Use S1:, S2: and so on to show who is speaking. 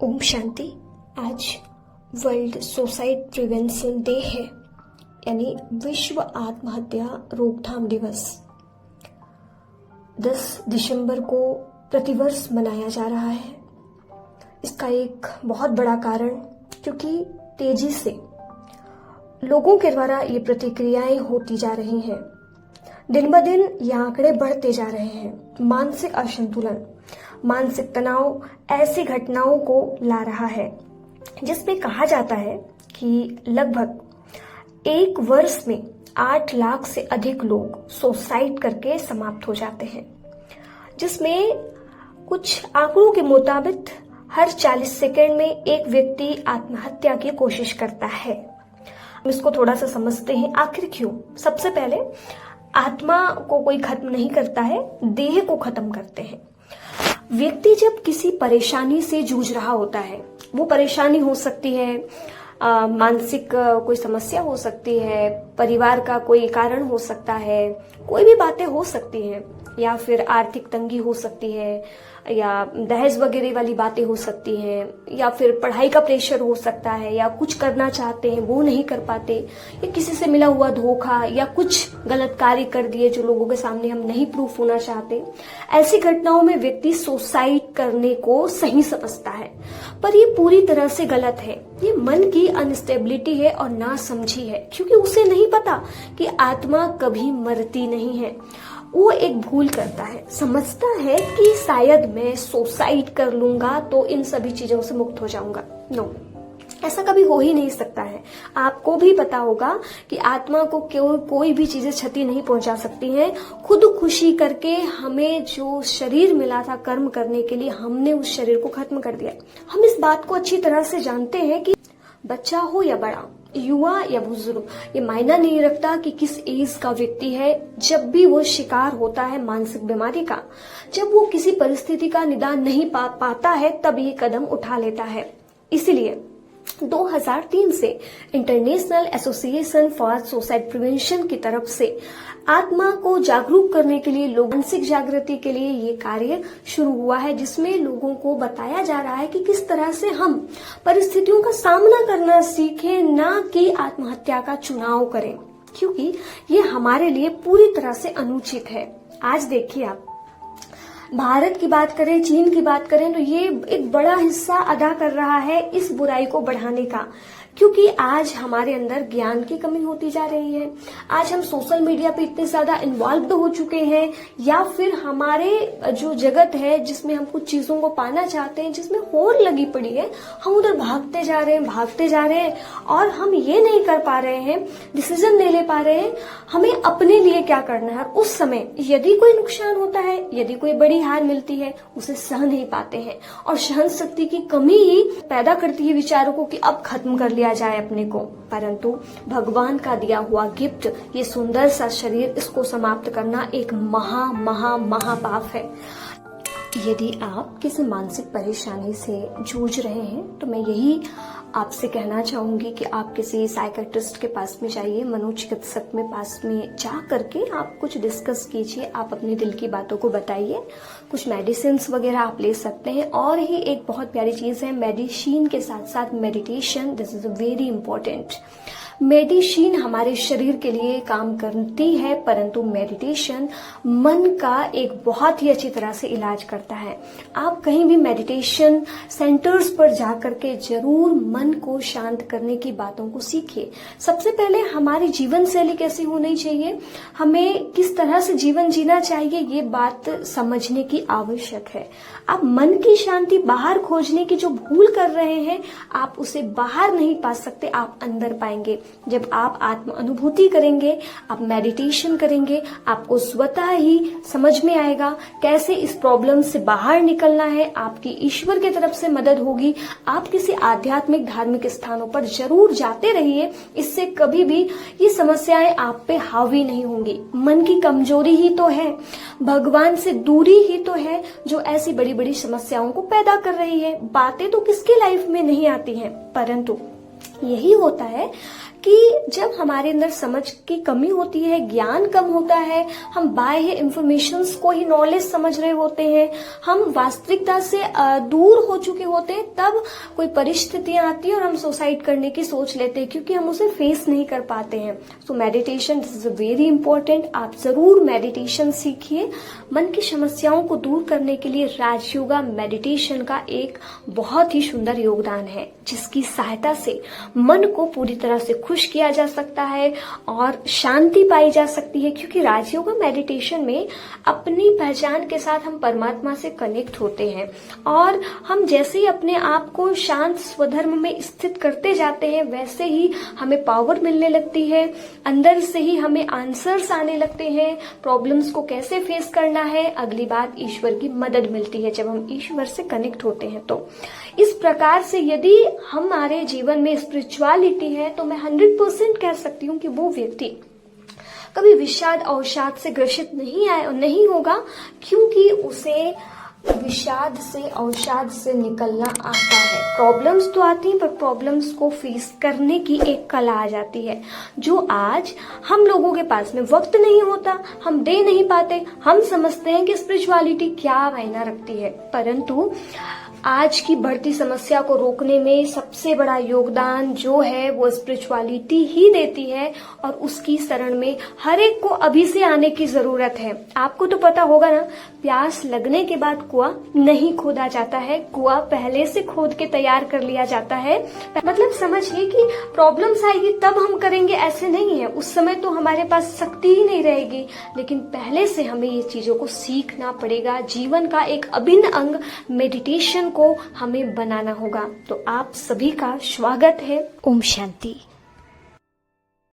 S1: ओम शांति। आज world suicide prevention day है, यानी विश्व आत्महत्या रोकथाम दिवस। 10 दिसंबर को प्रतिवर्ष मनाया जा रहा है। इसका एक बहुत बड़ा कारण क्योंकि तेजी से लोगों के द्वारा ये प्रतिक्रियाएं होती जा रही हैं। दिन ब दिन ये आंकड़े बढ़ते जा रहे हैं। मानसिक असंतुलन, मानसिक तनाव ऐसी घटनाओं को ला रहा है जिसमें कहा जाता है कि लगभग एक वर्ष में 8 लाख से अधिक लोग सुसाइड करके समाप्त हो जाते हैं, जिसमें कुछ आंकड़ों के मुताबिक हर 40 सेकंड में एक व्यक्ति आत्महत्या की कोशिश करता है। हम इसको थोड़ा सा समझते हैं, आखिर क्यों। सबसे पहले, आत्मा को कोई खत्म नहीं करता है, देह को खत्म करते हैं। व्यक्ति जब किसी परेशानी से जूझ रहा होता है, वो परेशानी हो सकती है मानसिक कोई समस्या हो सकती है, परिवार का कोई कारण हो सकता है, कोई भी बातें हो सकती हैं, या फिर आर्थिक तंगी हो सकती है, या दहेज वगैरह वाली बातें हो सकती हैं, या फिर पढ़ाई का प्रेशर हो सकता है, या कुछ करना चाहते हैं वो नहीं कर पाते, या किसी से मिला हुआ धोखा या कुछ गलत कार्य कर दिए जो लोगों के सामने हम नहीं प्रूफ होना चाहते। ऐसी घटनाओं में व्यक्ति सुसाइड करने को सही समझता है, पर ये पूरी तरह से गलत है। ये मन की अनस्टेबिलिटी है और नासमझी है, क्योंकि उसे नहीं पता कि आत्मा कभी मरती नहीं है। वो एक भूल करता है, समझता है कि शायद मैं सुसाइड कर लूंगा तो इन सभी चीजों से मुक्त हो जाऊंगा। नो, ऐसा कभी हो ही नहीं सकता है। आपको भी पता होगा कि आत्मा को कोई भी चीजें क्षति नहीं पहुंचा सकती हैं। खुद खुशी करके हमें जो शरीर मिला था कर्म करने के लिए, हमने उस शरीर को खत्म कर दिया। हम इस बात को अच्छी तरह से जानते हैं कि बच्चा हो या बड़ा, युवा या बुजुर्ग, ये मायना नहीं रखता कि किस एज का व्यक्ति है। जब भी वो शिकार होता है मानसिक बीमारी का, जब वो किसी परिस्थिति का निदान नहीं पाता है, तब ये कदम उठा लेता है। इसलिए 2003 से international association for suicide prevention की तरफ से आत्मा को जागरूक करने के लिए, मानसिक जागृति के लिए ये कार्य शुरू हुआ है, जिसमें लोगों को बताया जा रहा है कि किस तरह से हम परिस्थितियों का सामना करना सीखें, ना कि आत्महत्या का चुनाव करें, क्योंकि ये हमारे लिए पूरी तरह से अनुचित है। आज देखिए, आप भारत की बात करें, चीन की बात करें, तो ये एक बड़ा हिस्सा अदा कर रहा है इस बुराई को बढ़ाने का, क्योंकि आज हमारे अंदर ज्ञान की कमी होती जा रही है। आज हम सोशल मीडिया पे इतने ज्यादा इन्वॉल्व हो चुके हैं, या फिर हमारे जो जगत है जिसमें हम कुछ चीजों को पाना चाहते हैं, जिसमें होड़ लगी पड़ी है, हम उधर भागते जा रहे हैं और हम ये नहीं कर पा रहे हैं, डिसीजन नहीं ले पा रहे हैं हमें अपने लिए क्या करना है। उस समय यदि कोई नुकसान होता है, यदि कोई बड़ी हार मिलती है, उसे सह नहीं पाते हैं, और सहन शक्ति की कमी ही पैदा करती है विचारों को कि अब खत्म कर लिया जाए अपने को। परंतु भगवान का दिया हुआ गिफ्ट, ये सुंदर सा शरीर, इसको समाप्त करना एक महापाप है। यदि आप किसी मानसिक परेशानी से जूझ रहे हैं, तो मैं यही आपसे कहना चाहूंगी कि आप किसी साइकेट्रिस्ट के पास में जाइए, मनोचिकित्सक में पास में जा करके आप कुछ डिस्कस कीजिए, आप अपने दिल की बातों को बताइए। कुछ मेडिसिन वगैरह आप ले सकते हैं। और ही एक बहुत प्यारी चीज है, मेडिसिन के साथ साथ meditation. This is very important. Medicine हमारे शरीर के लिए काम करती है, परंतु मेडिटेशन मन का एक बहुत ही अच्छी तरह से इलाज करता है। आप कहीं भी मेडिटेशन सेंटर्स पर जाकर के जरूर मन को शांत करने की बातों को सीखिए। सबसे पहले हमारी जीवन शैली कैसी होनी चाहिए, हमें किस तरह से जीवन जीना चाहिए, ये बात समझने की आवश्यक है। आप मन की शांति बाहर खोजने की जो भूल कर रहे हैं, आप उसे बाहर नहीं पा सकते, आप अंदर पाएंगे। जब आप आत्म अनुभूति करेंगे, आप मेडिटेशन करेंगे, आपको स्वतः ही समझ में आएगा कैसे इस प्रॉब्लम से बाहर निकलना है। आपकी ईश्वर की तरफ से मदद होगी। आप किसी आध्यात्मिक धार्मिक स्थानों पर जरूर जाते रहिए, इससे कभी भी ये समस्याएं आप पे हावी नहीं होंगी। मन की कमजोरी ही तो है, भगवान से दूरी ही तो है जो ऐसी बड़ी बड़ी समस्याओं को पैदा कर रही है। बातें तो किसकी लाइफ में नहीं आती हैं, परंतु यही होता है कि जब हमारे अंदर समझ की कमी होती है, ज्ञान कम होता है, हम बाह्य इंफॉर्मेशंस को ही नॉलेज समझ रहे होते हैं, हम वास्तविकता से दूर हो चुके होते हैं, तब कोई परिस्थितियां आती है और हम सुसाइड करने की सोच लेते हैं क्योंकि हम उसे फेस नहीं कर पाते हैं। So meditation is very important. आप जरूर मेडिटेशन सीखिए। मन की समस्याओं को दूर करने के लिए राजयोगा मेडिटेशन का एक बहुत ही सुंदर योगदान है, जिसकी सहायता से मन को पूरी तरह से खुश किया जा सकता है और शांति पाई जा सकती है, क्योंकि राजयोगा मेडिटेशन में अपनी पहचान के साथ हम परमात्मा से कनेक्ट होते हैं और हम जैसे ही अपने आप को शांत स्वधर्म में स्थित करते जाते हैं, वैसे ही हमें पावर मिलने लगती है, अंदर से ही हमें आंसर्स आने लगते हैं, प्रॉब्लम्स को कैसे फेस करना है। अगली बात, ईश्वर की मदद मिलती है जब हम ईश्वर से कनेक्ट होते हैं। तो इस प्रकार से यदि हमारे जीवन में स्पिरिचुअलिटी है तो मैं 100% कह सकती हूँ कि वो व्यक्ति कभी विषाद अवसाद से ग्रसित नहीं होगा, क्योंकि उसे विषाद से अवसाद से निकलना आता है। प्रॉब्लम्स तो आती हैं, पर प्रॉब्लम्स को फेस करने की एक कला आ जाती है, जो आज हम लोगों के पास में वक्त नहीं होता, हम दे नहीं पाते। हम समझते हैं कि स्पिरिचुअलिटी क्या मायना रखती है, परंतु आज की बढ़ती समस्या को रोकने में सबसे बड़ा योगदान जो है वो स्पिरिचुअलिटी ही देती है और उसकी शरण में हर एक को अभी से आने की जरूरत है। आपको तो पता होगा ना, प्यास लगने के बाद कुआं नहीं खोदा जाता है, कुआं पहले से खोद के तैयार कर लिया जाता है। मतलब समझिए कि प्रॉब्लम्स आएगी तब हम करेंगे, ऐसे नहीं है। उस समय तो हमारे पास शक्ति ही नहीं रहेगी, लेकिन पहले से हमें ये चीजों को सीखना पड़ेगा। जीवन का एक अभिन्न अंग मेडिटेशन को हमें बनाना होगा। तो आप सभी का स्वागत है। ओम शांति।